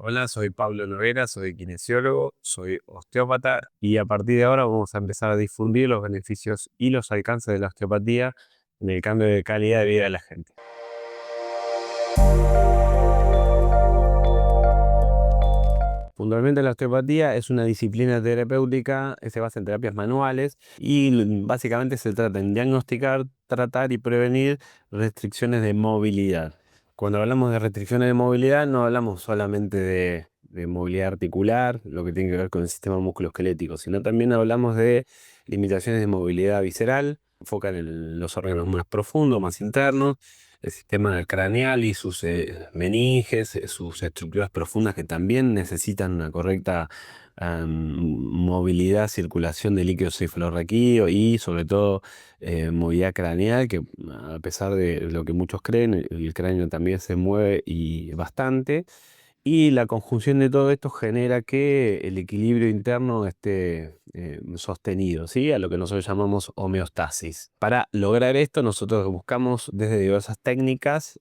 Hola, soy Pablo Noguera, soy kinesiólogo, soy osteópata y a partir de ahora vamos a empezar a difundir los beneficios y los alcances de la osteopatía en el cambio de calidad de vida de la gente. Puntualmente la osteopatía es una disciplina terapéutica que se basa en terapias manuales y básicamente se trata en diagnosticar, tratar y prevenir restricciones de movilidad. Cuando hablamos de restricciones de movilidad no hablamos solamente de movilidad articular, lo que tiene que ver con el sistema musculoesquelético, sino también hablamos de limitaciones de movilidad visceral, enfocan en los órganos más profundos, más internos, el sistema craneal y sus meninges, sus estructuras profundas que también necesitan una correcta movilidad, circulación de líquido cefalorraquídeo y sobre todo movilidad craneal, que a pesar de lo que muchos creen, el cráneo también se mueve y bastante. Y la conjunción de todo esto genera que el equilibrio interno esté sostenido, ¿sí? A lo que nosotros llamamos homeostasis. Para lograr esto, nosotros buscamos desde diversas técnicas,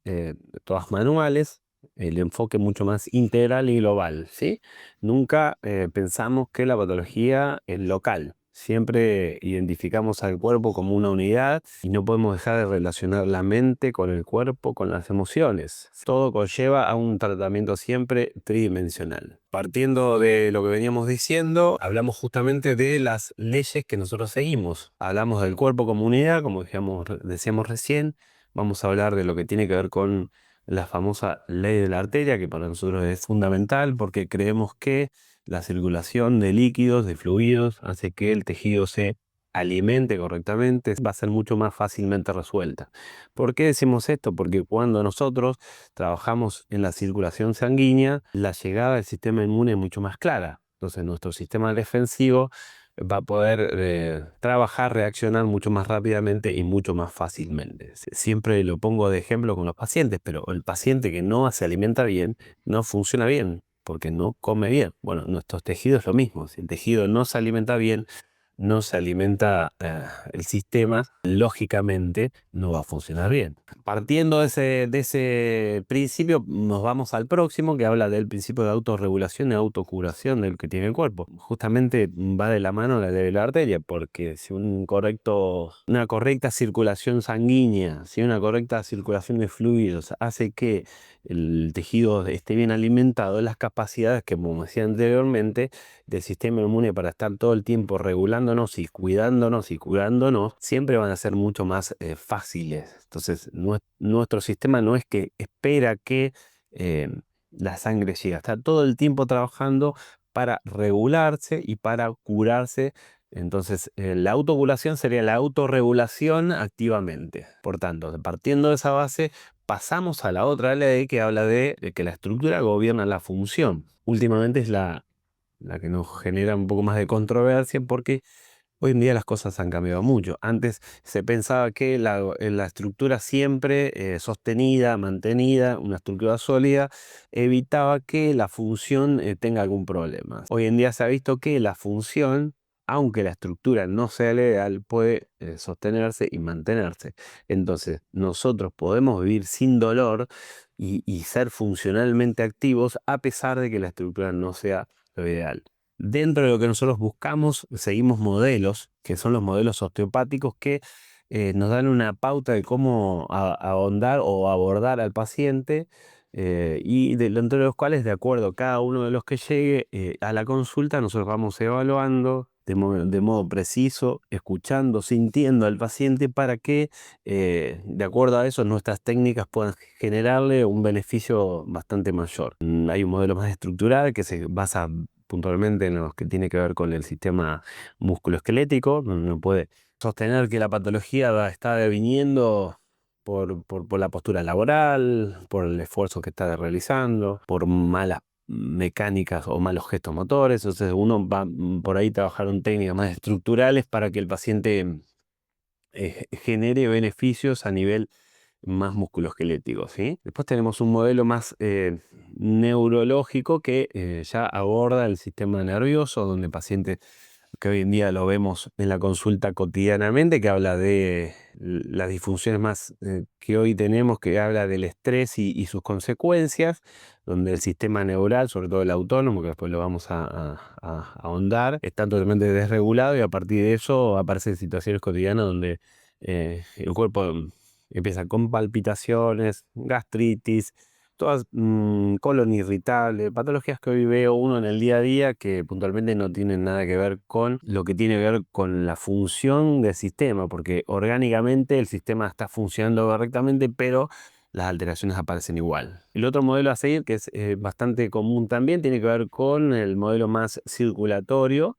todas manuales, el enfoque mucho más integral y global, ¿sí? Nunca pensamos que la patología es local. Siempre identificamos al cuerpo como una unidad y no podemos dejar de relacionar la mente con el cuerpo, con las emociones. Todo conlleva a un tratamiento siempre tridimensional. Partiendo de lo que veníamos diciendo, hablamos justamente de las leyes que nosotros seguimos. Hablamos del cuerpo como unidad, como decíamos recién. Vamos a hablar de lo que tiene que ver con la famosa ley de la arteria, que para nosotros es fundamental porque creemos que la circulación de líquidos, de fluidos, hace que el tejido se alimente correctamente, va a ser mucho más fácilmente resuelta. ¿Por qué decimos esto? Porque cuando nosotros trabajamos en la circulación sanguínea, la llegada del sistema inmune es mucho más clara. Entonces nuestro sistema defensivo va a poder trabajar, reaccionar mucho más rápidamente y mucho más fácilmente. Siempre lo pongo de ejemplo con los pacientes, pero el paciente que no se alimenta bien, no funciona bien porque no come bien. Bueno, nuestros tejidos es lo mismo. Si el tejido no se alimenta bien, no se alimenta el sistema, lógicamente no va a funcionar bien. Partiendo de ese principio, nos vamos al próximo, que habla del principio de autorregulación y autocuración del que tiene el cuerpo. Justamente va de la mano la de la arteria, porque si una correcta circulación sanguínea, si una correcta circulación de fluidos hace que el tejido esté bien alimentado, las capacidades que, como decía anteriormente, del sistema inmune para estar todo el tiempo regulándonos y curándonos, siempre van a ser mucho más fáciles. Entonces, nuestro sistema no es que espera que eh, la sangre llegue, está todo el tiempo trabajando para regularse y para curarse. Entonces, la autocuración sería la autorregulación activamente. Por tanto, partiendo de esa base, pasamos a la otra ley que habla de que la estructura gobierna la función. Últimamente es la que nos genera un poco más de controversia porque hoy en día las cosas han cambiado mucho. Antes se pensaba que la estructura siempre sostenida, mantenida, una estructura sólida, evitaba que la función tenga algún problema. Hoy en día se ha visto que la función, aunque la estructura no sea la ideal, puede sostenerse y mantenerse. Entonces, nosotros podemos vivir sin dolor y ser funcionalmente activos a pesar de que la estructura no sea lo ideal. Dentro de lo que nosotros buscamos, seguimos modelos, que son los modelos osteopáticos, que nos dan una pauta de cómo ahondar o abordar al paciente, y dentro de los cuales, de acuerdo a cada uno de los que llegue a la consulta, nosotros vamos evaluando de modo preciso, escuchando, sintiendo al paciente para que, de acuerdo a eso, nuestras técnicas puedan generarle un beneficio bastante mayor. Hay un modelo más estructural que se basa puntualmente en los que tiene que ver con el sistema musculoesquelético, donde uno puede sostener que la patología está deviniendo por la postura laboral, por el esfuerzo que está realizando, por malas mecánicas o malos gestos motores. Entonces uno va por ahí trabajar técnicas más estructurales para que el paciente genere beneficios a nivel más musculoesquelético, ¿sí? Después tenemos un modelo más neurológico que ya aborda el sistema nervioso, donde el paciente que hoy en día lo vemos en la consulta cotidianamente, que habla de las disfunciones más que hoy tenemos, que habla del estrés y sus consecuencias, donde el sistema neural, sobre todo el autónomo, que después lo vamos a ahondar, está totalmente desregulado y a partir de eso aparecen situaciones cotidianas donde el cuerpo empieza con palpitaciones, gastritis, todas colon irritable, patologías que hoy veo uno en el día a día que puntualmente no tienen nada que ver con lo que tiene que ver con la función del sistema, porque orgánicamente el sistema está funcionando correctamente, pero las alteraciones aparecen igual. El otro modelo a seguir, que es bastante común también, tiene que ver con el modelo más circulatorio,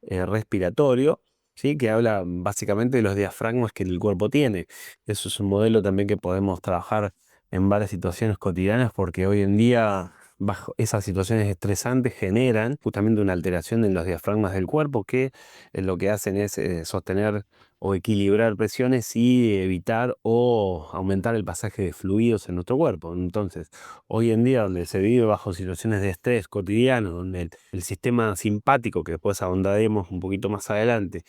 respiratorio, ¿sí? Que habla básicamente de los diafragmas que el cuerpo tiene. Eso es un modelo también que podemos trabajar en varias situaciones cotidianas porque hoy en día bajo esas situaciones estresantes generan justamente una alteración en los diafragmas del cuerpo que lo que hacen es sostener o equilibrar presiones y evitar o aumentar el pasaje de fluidos en nuestro cuerpo. Entonces, hoy en día donde se vive bajo situaciones de estrés cotidiano, donde el sistema simpático, que después ahondaremos un poquito más adelante,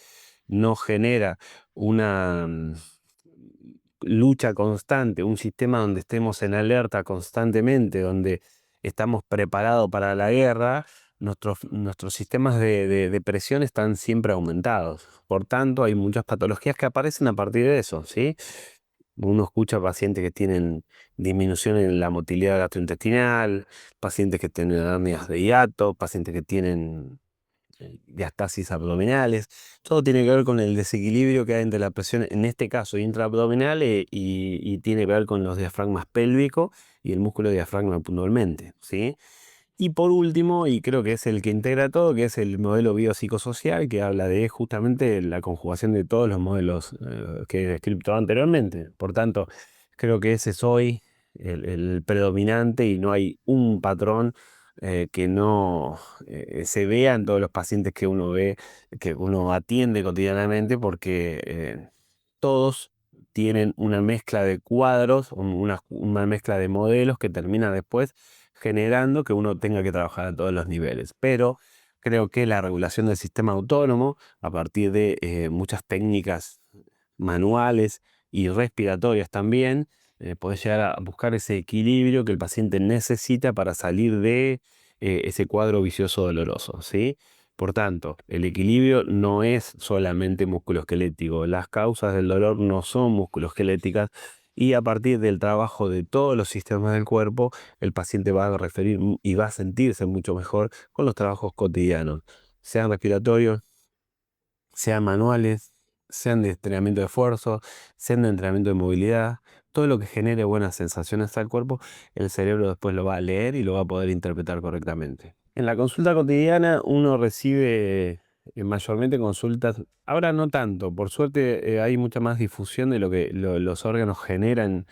no genera una lucha constante, un sistema donde estemos en alerta constantemente, donde estamos preparados para la guerra, nuestros sistemas de presión están siempre aumentados. Por tanto, hay muchas patologías que aparecen a partir de eso, ¿sí? Uno escucha pacientes que tienen disminución en la motilidad gastrointestinal, pacientes que tienen hernias de hiato, pacientes que tienen diastasis abdominales. Todo tiene que ver con el desequilibrio que hay entre la presión, en este caso intraabdominal, y tiene que ver con los diafragmas pélvicos y el músculo diafragma puntualmente, ¿sí? Y por último, y creo que es el que integra todo, que es el modelo biopsicosocial, que habla de justamente la conjugación de todos los modelos que he descrito anteriormente. Por tanto, creo que ese es hoy el predominante y no hay un patrón que no se vea en todos los pacientes que uno ve, que uno atiende cotidianamente, porque todos tienen una mezcla de cuadros, una mezcla de modelos que termina después generando que uno tenga que trabajar a todos los niveles. Pero creo que la regulación del sistema autónomo, a partir de muchas técnicas manuales y respiratorias también, puede llegar a buscar ese equilibrio que el paciente necesita para salir de ese cuadro vicioso doloroso, ¿sí? Por tanto, el equilibrio no es solamente musculoesquelético. Las causas del dolor no son musculoesqueléticas y a partir del trabajo de todos los sistemas del cuerpo, el paciente va a referir y va a sentirse mucho mejor con los trabajos cotidianos, sean respiratorios, sean manuales, sean de entrenamiento de esfuerzo, sean de entrenamiento de movilidad. Todo lo que genere buenas sensaciones al cuerpo, el cerebro después lo va a leer y lo va a poder interpretar correctamente. En la consulta cotidiana uno recibe mayormente consultas, ahora no tanto, por suerte hay mucha más difusión de lo que los órganos generan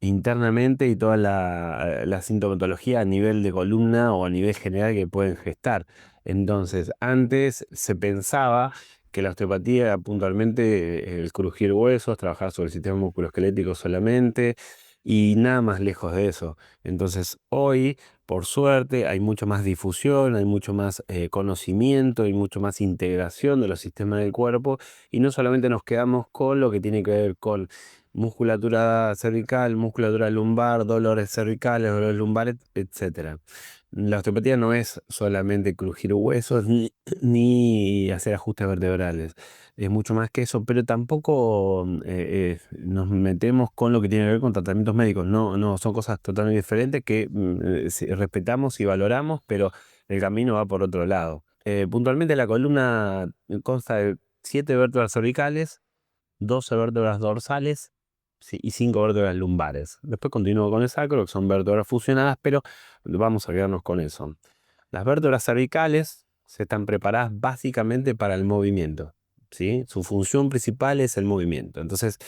internamente y toda la sintomatología a nivel de columna o a nivel general que pueden gestar. Entonces, antes se pensaba que la osteopatía era puntualmente el crujir huesos, trabajar sobre el sistema musculoesquelético solamente y nada más lejos de eso. Entonces, hoy, por suerte, hay mucho más difusión, hay mucho más conocimiento y mucho más integración de los sistemas del cuerpo y no solamente nos quedamos con lo que tiene que ver con musculatura cervical, musculatura lumbar, dolores cervicales, dolores lumbares, etcétera. La osteopatía no es solamente crujir huesos ni hacer ajustes vertebrales. Es mucho más que eso, pero tampoco nos metemos con lo que tiene que ver con tratamientos médicos. No, no, son cosas totalmente diferentes que respetamos y valoramos, pero el camino va por otro lado. Puntualmente la columna consta de 7 vértebras cervicales, 12 vértebras dorsales, sí, y 5 vértebras lumbares. Después continúo con el sacro, que son vértebras fusionadas, pero vamos a quedarnos con eso. Las vértebras cervicales se están preparadas básicamente para el movimiento, ¿sí? Su función principal es el movimiento. Entonces,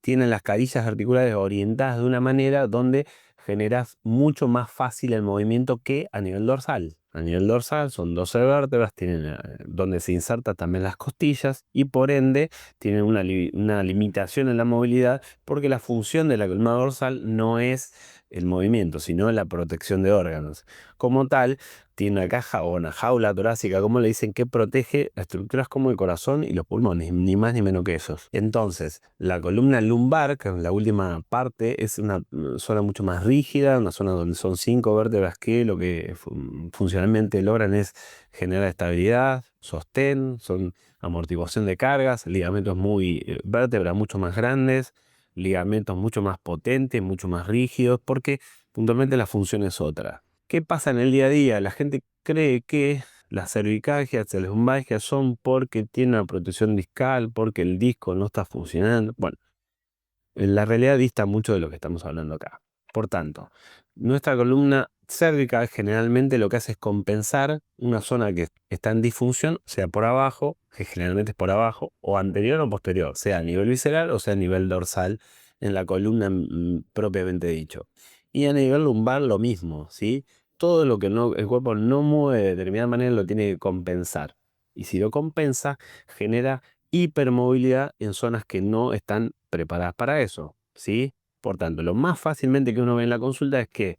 tienen las carillas articulares orientadas de una manera donde generas mucho más fácil el movimiento que a nivel dorsal. A nivel dorsal son 12 vértebras, tienen donde se insertan también las costillas y por ende tienen una limitación en la movilidad porque la función de la columna dorsal no es el movimiento, sino la protección de órganos. Como tal, tiene una caja o una jaula torácica, como le dicen, que protege estructuras como el corazón y los pulmones, ni más ni menos que esos. Entonces, la columna lumbar, que es la última parte, es una zona mucho más rígida, una zona donde son 5 vértebras que lo que funcionalmente logran es generar estabilidad, sostén, son amortiguación de cargas, ligamentos vértebras mucho más grandes, ligamentos mucho más potentes, mucho más rígidos, porque puntualmente la función es otra. ¿Qué pasa en el día a día? La gente cree que las cervicalgias, las lumbalgias son porque tiene una protección discal, porque el disco no está funcionando. Bueno, la realidad dista mucho de lo que estamos hablando acá. Por tanto, nuestra columna cervical generalmente lo que hace es compensar una zona que está en disfunción, sea por abajo, que generalmente es por abajo, o anterior o posterior, sea a nivel visceral o sea a nivel dorsal, en la columna propiamente dicho. Y a nivel lumbar lo mismo, ¿sí? Todo lo que el cuerpo no mueve de determinada manera lo tiene que compensar. Y si lo compensa, genera hipermovilidad en zonas que no están preparadas para eso, ¿sí? Por tanto, lo más fácilmente que uno ve en la consulta es que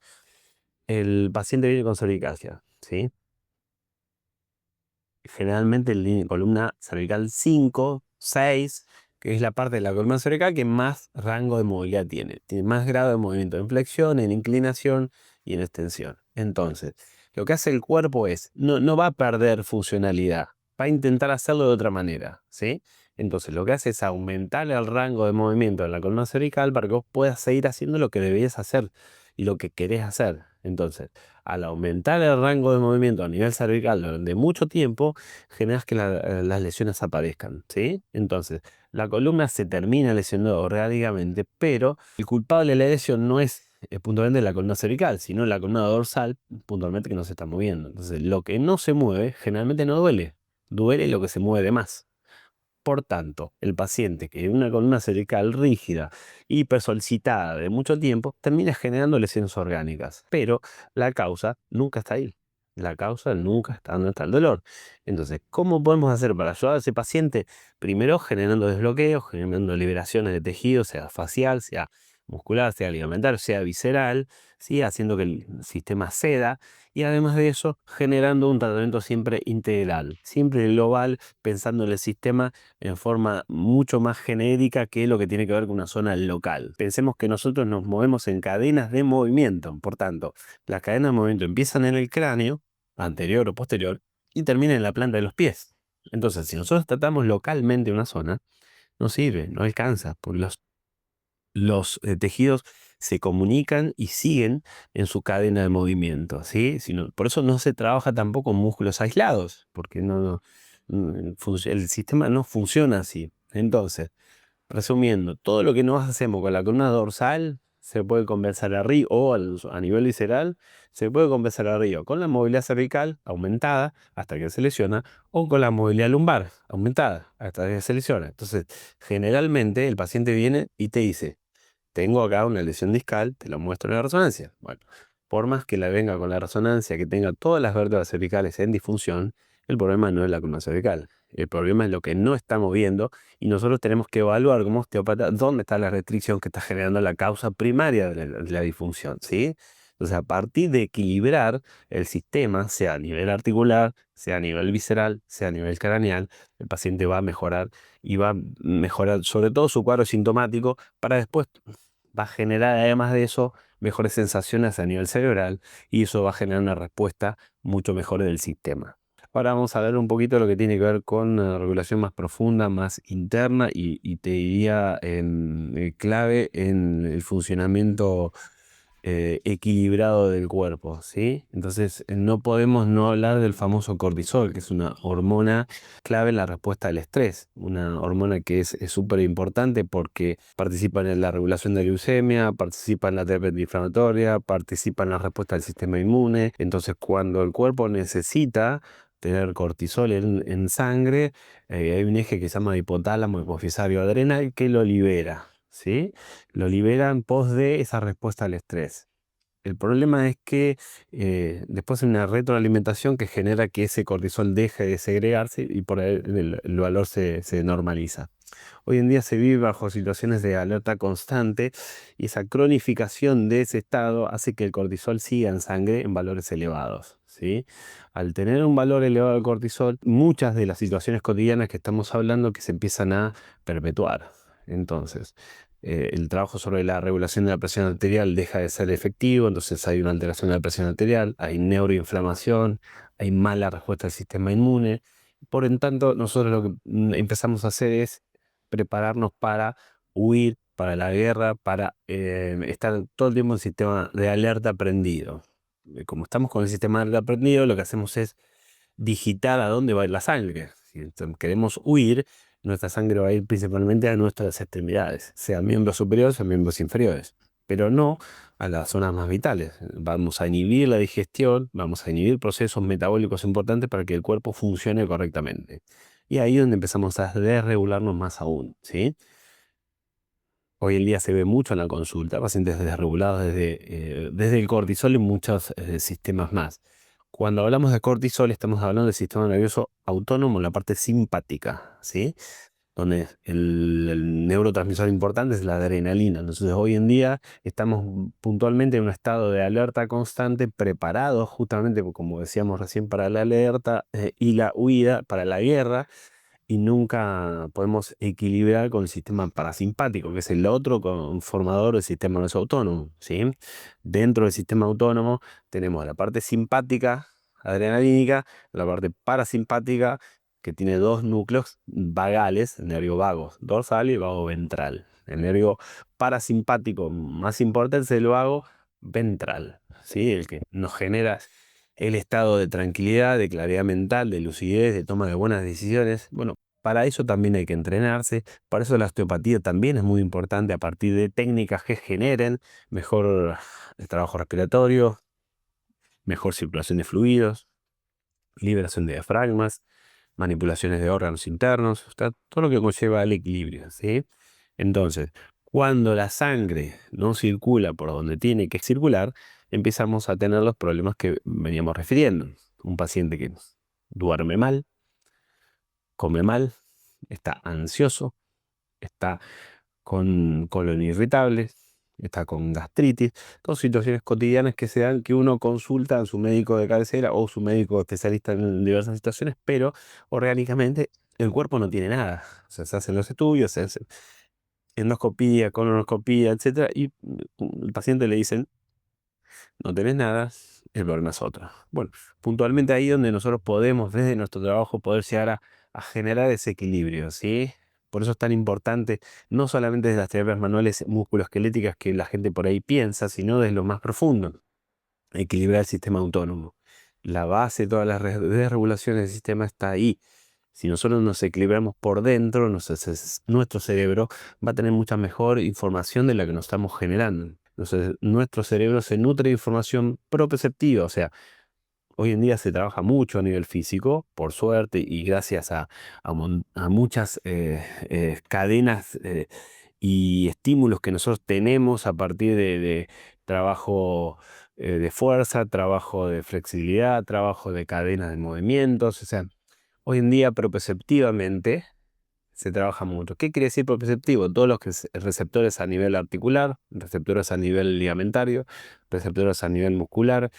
el paciente viene con cervicalgia, ¿sí? Generalmente en columna cervical 5, 6, que es la parte de la columna cervical que más rango de movilidad tiene. Tiene más grado de movimiento en flexión, en inclinación y en extensión. Entonces, lo que hace el cuerpo es, no va a perder funcionalidad, va a intentar hacerlo de otra manera, ¿sí? Entonces, lo que hace es aumentar el rango de movimiento de la columna cervical para que vos puedas seguir haciendo lo que debías hacer y lo que querés hacer. Entonces, al aumentar el rango de movimiento a nivel cervical durante mucho tiempo, generas que las lesiones aparezcan, ¿sí? Entonces, la columna se termina lesionando orgánicamente, pero el culpable de la lesión no es puntualmente la columna cervical, sino la columna dorsal, puntualmente que no se está moviendo. Entonces, lo que no se mueve generalmente no duele, duele lo que se mueve de más. Por tanto, el paciente que tiene una columna cervical rígida, hipersolicitada de mucho tiempo, termina generando lesiones orgánicas, pero la causa nunca está ahí. La causa nunca está donde está el dolor. Entonces, ¿cómo podemos hacer para ayudar a ese paciente? Primero, generando desbloqueos, generando liberaciones de tejido, sea facial, sea muscular, sea ligamentario, sea visceral, ¿sí? Haciendo que el sistema ceda y además de eso, generando un tratamiento siempre integral, siempre global, pensando en el sistema en forma mucho más genérica que lo que tiene que ver con una zona local. Pensemos que nosotros nos movemos en cadenas de movimiento, por tanto, las cadenas de movimiento empiezan en el cráneo, anterior o posterior, y terminan en la planta de los pies. Entonces, si nosotros tratamos localmente una zona, no sirve, no alcanza, porque los tejidos se comunican y siguen en su cadena de movimiento, ¿sí? Por eso no se trabaja tampoco con músculos aislados, porque el sistema no funciona así. Entonces, resumiendo, todo lo que nos hacemos con la columna dorsal se puede compensar arriba o a nivel visceral, se puede compensar arriba con la movilidad cervical aumentada hasta que se lesiona o con la movilidad lumbar aumentada hasta que se lesiona. Entonces, generalmente el paciente viene y te dice, tengo acá una lesión discal, te lo muestro en la resonancia. Bueno, por más que la venga con la resonancia, que tenga todas las vértebras cervicales en disfunción, el problema no es la columna cervical. El problema es lo que no está moviendo y nosotros tenemos que evaluar como osteópata dónde está la restricción que está generando la causa primaria de la disfunción, ¿sí? Entonces, a partir de equilibrar el sistema, sea a nivel articular, sea a nivel visceral, sea a nivel craneal, el paciente va a mejorar y va a mejorar sobre todo su cuadro sintomático para después va a generar además de eso mejores sensaciones a nivel cerebral y eso va a generar una respuesta mucho mejor del sistema. Ahora vamos a ver un poquito de lo que tiene que ver con regulación más profunda, más interna y te diría clave en el funcionamiento equilibrado del cuerpo, ¿sí? Entonces, no podemos no hablar del famoso cortisol, que es una hormona clave en la respuesta al estrés, una hormona que es súper importante porque participa en la regulación de la glucemia, participa en la terapia antiinflamatoria, participa en la respuesta del sistema inmune. Entonces, cuando el cuerpo necesita tener cortisol en sangre, hay un eje que se llama hipotálamo, hipofisario adrenal, que lo libera, ¿sí? Lo libera en pos de esa respuesta al estrés. El problema es que después hay una retroalimentación que genera que ese cortisol deje de segregarse y por ahí el valor se normaliza. Hoy en día se vive bajo situaciones de alerta constante y esa cronificación de ese estado hace que el cortisol siga en sangre en valores elevados, ¿sí? Al tener un valor elevado de cortisol, muchas de las situaciones cotidianas que estamos hablando que se empiezan a perpetuar. Entonces, el trabajo sobre la regulación de la presión arterial deja de ser efectivo, entonces hay una alteración de la presión arterial, hay neuroinflamación, hay mala respuesta del sistema inmune. Por en tanto, nosotros lo que empezamos a hacer es prepararnos para huir, para la guerra, para estar todo el tiempo en sistema de alerta prendido. Como estamos con el sistema de alerta prendido, lo que hacemos es digitar a dónde va a ir la sangre. Si queremos huir, nuestra sangre va a ir principalmente a nuestras extremidades, sean miembros superiores o miembros inferiores, pero no a las zonas más vitales. Vamos a inhibir la digestión, vamos a inhibir procesos metabólicos importantes para que el cuerpo funcione correctamente. Y ahí es donde empezamos a desregularnos más aún, ¿sí? Hoy en día se ve mucho en la consulta, pacientes desregulados desde el cortisol y muchos sistemas más. Cuando hablamos de cortisol, estamos hablando del sistema nervioso autónomo, la parte simpática, ¿sí? Donde el neurotransmisor importante es la adrenalina. Entonces, hoy en día estamos puntualmente en un estado de alerta constante, preparados justamente, como decíamos recién, para la alerta y la huida, para la guerra, y nunca podemos equilibrar con el sistema parasimpático, que es el otro conformador del sistema nervioso autónomo, ¿sí? Dentro del sistema autónomo tenemos la parte simpática, adrenalínica, la parte parasimpática, que tiene dos núcleos vagales, el nervio vago dorsal y vago ventral. El nervio parasimpático más importante es el vago ventral, ¿sí? El que nos genera el estado de tranquilidad, de claridad mental, de lucidez, de toma de buenas decisiones. Bueno, para eso también hay que entrenarse. Para eso la osteopatía también es muy importante a partir de técnicas que generen mejor trabajo respiratorio, mejor circulación de fluidos, liberación de diafragmas, manipulaciones de órganos internos, todo lo que conlleva el equilibrio, ¿sí? Entonces, cuando la sangre no circula por donde tiene que circular, empezamos a tener los problemas que veníamos refiriendo. Un paciente que duerme mal, come mal, está ansioso, está con colon irritable, está con gastritis, todas situaciones cotidianas que se dan que uno consulta a su médico de cabecera o su médico especialista en diversas situaciones, pero orgánicamente el cuerpo no tiene nada. O sea, se hacen los estudios, se hacen endoscopía, colonoscopía, etcétera, y al paciente le dicen, no tenés nada, el problema es otro. Bueno, puntualmente ahí donde nosotros podemos, desde nuestro trabajo, poder llegar a generar ese equilibrio, ¿sí? Por eso es tan importante, no solamente desde las terapias manuales musculoesqueléticas que la gente por ahí piensa, sino desde lo más profundo, equilibrar el sistema autónomo. La base de todas las desregulaciones del sistema está ahí. Si nosotros nos equilibramos por dentro, nuestro cerebro va a tener mucha mejor información de la que nos estamos generando. Entonces, nuestro cerebro se nutre de información proprioceptiva, o sea, hoy en día se trabaja mucho a nivel físico, por suerte, y gracias a muchas cadenas y estímulos que nosotros tenemos a partir de trabajo de fuerza, trabajo de flexibilidad, trabajo de cadenas de movimientos, o sea, hoy en día proprioceptivamente se trabaja mucho. ¿Qué quiere decir proprioceptivo? Todos los receptores a nivel articular, receptores a nivel ligamentario, receptores a nivel muscular,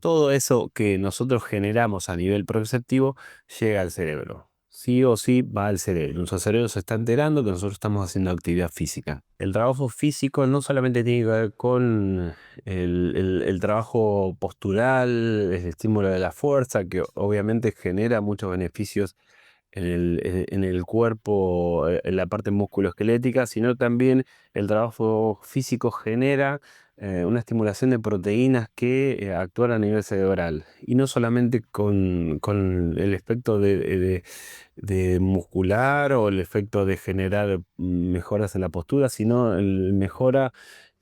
todo eso que nosotros generamos a nivel proprioceptivo llega al cerebro. Sí o sí va al cerebro. Nuestro cerebro se está enterando que nosotros estamos haciendo actividad física. El trabajo físico no solamente tiene que ver con el trabajo postural, el estímulo de la fuerza, que obviamente genera muchos beneficios en el cuerpo, en la parte musculoesquelética, sino también el trabajo físico genera una estimulación de proteínas que actúan a nivel cerebral. Y no solamente con el efecto de muscular o el efecto de generar mejoras en la postura, sino mejora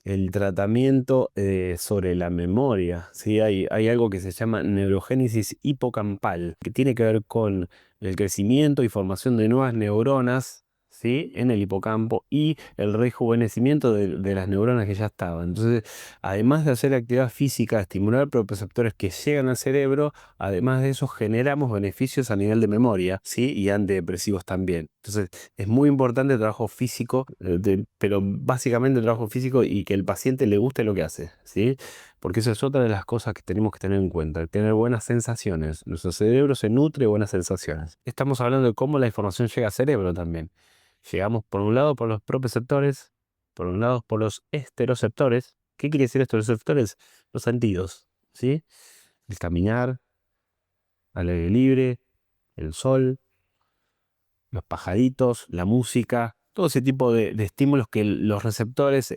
el tratamiento sobre la memoria, ¿sí? Hay algo que se llama neurogénesis hipocampal, que tiene que ver con el crecimiento y formación de nuevas neuronas, ¿sí? En el hipocampo y el rejuvenecimiento de las neuronas que ya estaban. Entonces, además de hacer actividad física, estimular propioceptores que llegan al cerebro, además de eso generamos beneficios a nivel de memoria, ¿sí? Y antidepresivos también. Entonces, es muy importante el trabajo físico, pero básicamente el trabajo físico y que el paciente le guste lo que hace, ¿sí? Porque eso es otra de las cosas que tenemos que tener en cuenta, tener buenas sensaciones. Nuestro cerebro se nutre de buenas sensaciones. Estamos hablando de cómo la información llega al cerebro también. Llegamos por un lado por los proprioceptores, por un lado por los esteroceptores. ¿Qué quiere decir esteroceptores? Los sentidos, ¿sí? El caminar, al aire libre, el sol, los pajaritos, la música, todo ese tipo de estímulos que los receptores,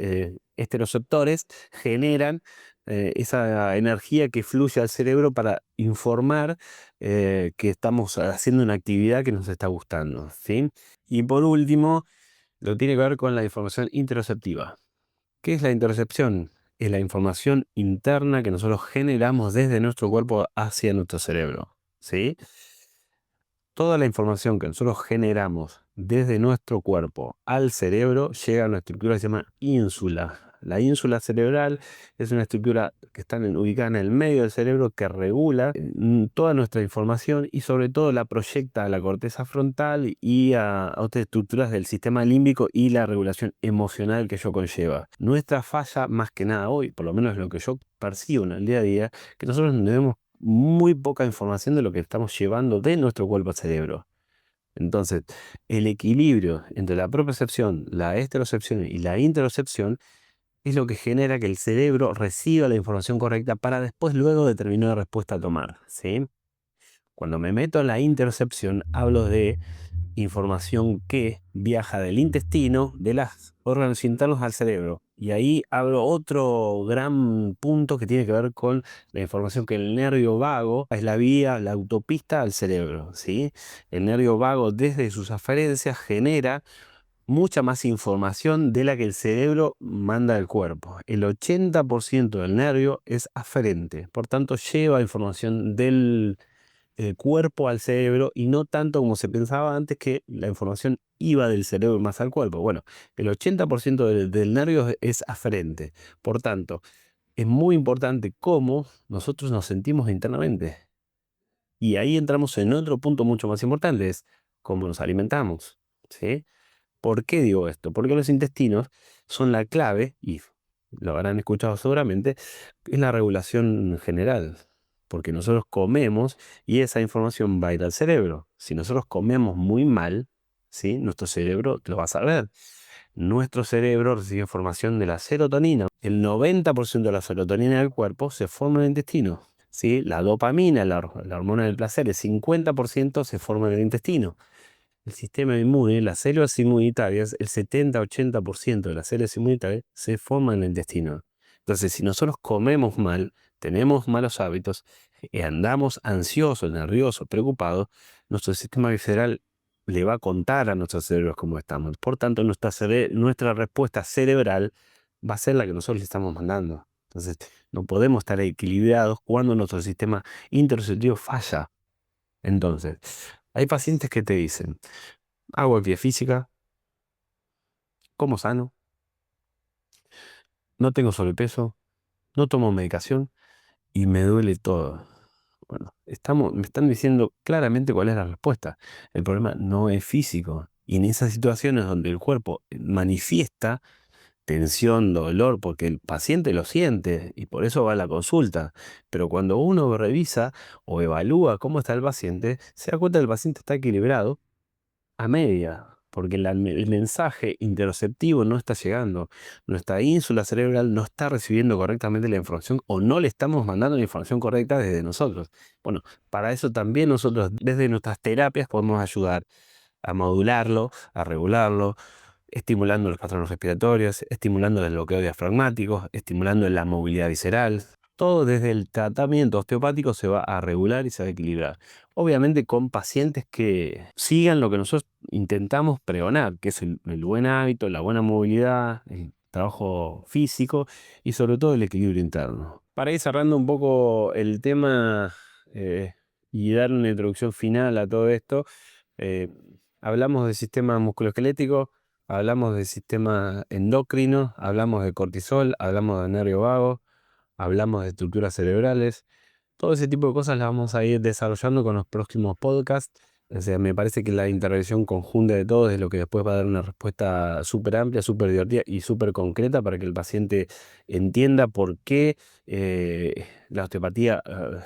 esteroceptores, generan esa energía que fluye al cerebro para informar que estamos haciendo una actividad que nos está gustando, ¿sí? Y por último, lo tiene que ver con la información interoceptiva. ¿Qué es la interocepción? Es la información interna que nosotros generamos desde nuestro cuerpo hacia nuestro cerebro, ¿sí? Toda la información que nosotros generamos desde nuestro cuerpo al cerebro llega a una estructura que se llama ínsula. La ínsula cerebral es una estructura que está ubicada en el medio del cerebro que regula toda nuestra información y sobre todo la proyecta a la corteza frontal y a otras estructuras del sistema límbico y la regulación emocional que ello conlleva. Nuestra falla, más que nada hoy, por lo menos lo que yo percibo en el día a día, que nosotros debemos muy poca información de lo que estamos llevando de nuestro cuerpo al cerebro. Entonces, el equilibrio entre la propriocepción, la esterocepción y la interocepción es lo que genera que el cerebro reciba la información correcta para después luego determinar la respuesta a tomar, ¿sí? Cuando me meto en la interocepción, hablo de información que viaja del intestino, de los órganos internos al cerebro. Y ahí abro otro gran punto que tiene que ver con la información que el nervio vago es la vía, la autopista al cerebro, ¿sí? El nervio vago desde sus aferencias genera mucha más información de la que el cerebro manda al cuerpo. El 80% del nervio es aferente, por tanto lleva información del cuerpo al cerebro y no tanto como se pensaba antes que la información iba del cerebro más al cuerpo. Bueno, el 80% del nervio es aferente. Por tanto, es muy importante cómo nosotros nos sentimos internamente. Y ahí entramos en otro punto mucho más importante, es cómo nos alimentamos, ¿sí? ¿Por qué digo esto? Porque los intestinos son la clave, y lo habrán escuchado seguramente, es la regulación general. Porque nosotros comemos y esa información va a ir al cerebro. Si nosotros comemos muy mal, ¿sí? Nuestro cerebro lo va a saber. Nuestro cerebro recibe información de la serotonina. El 90% de la serotonina del cuerpo se forma en el intestino, ¿sí? La dopamina, la hormona del placer, el 50% se forma en el intestino. El sistema inmune, las células inmunitarias, el 70-80% de las células inmunitarias se forman en el intestino. Entonces, si nosotros comemos mal, tenemos malos hábitos, andamos ansiosos, nerviosos, preocupados, nuestro sistema visceral le va a contar a nuestros cerebros cómo estamos. Por tanto, nuestra respuesta cerebral va a ser la que nosotros le estamos mandando. Entonces, no podemos estar equilibrados cuando nuestro sistema interoceptivo falla. Entonces, hay pacientes que te dicen, hago actividad física, como sano, no tengo sobrepeso, no tomo medicación y me duele todo. Bueno, me están diciendo claramente cuál es la respuesta. El problema no es físico. Y en esas situaciones donde el cuerpo manifiesta tensión, dolor, porque el paciente lo siente y por eso va a la consulta. Pero cuando uno revisa o evalúa cómo está el paciente, se da cuenta que el paciente está equilibrado a media, porque el mensaje interoceptivo no está llegando. Nuestra ínsula cerebral no está recibiendo correctamente la información o no le estamos mandando la información correcta desde nosotros. Bueno, para eso también nosotros desde nuestras terapias podemos ayudar a modularlo, a regularlo, estimulando los patrones respiratorios, estimulando el bloqueo diafragmático, estimulando la movilidad visceral. Todo desde el tratamiento osteopático se va a regular y se va a equilibrar. Obviamente con pacientes que sigan lo que nosotros intentamos pregonar, que es el buen hábito, la buena movilidad, el trabajo físico y sobre todo el equilibrio interno. Para ir cerrando un poco el tema eh, y dar una introducción final a todo esto, eh, hablamos del sistema musculoesquelético, hablamos del sistema endocrino, hablamos de cortisol, hablamos de nervio vago, hablamos de estructuras cerebrales. Todo ese tipo de cosas las vamos a ir desarrollando con los próximos podcasts. O sea, me parece que la intervención conjunta de todos es lo que después va a dar una respuesta súper amplia, súper divertida y súper concreta para que el paciente entienda por qué la osteopatía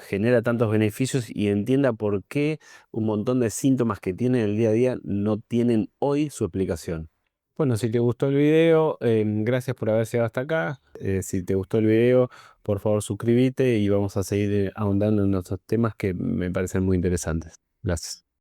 genera tantos beneficios y entienda por qué un montón de síntomas que tiene en el día a día no tienen hoy su explicación. Bueno, si te gustó el video, gracias por haber llegado hasta acá. Si te gustó el video, por favor suscríbete y vamos a seguir ahondando en nuestros temas que me parecen muy interesantes. Gracias.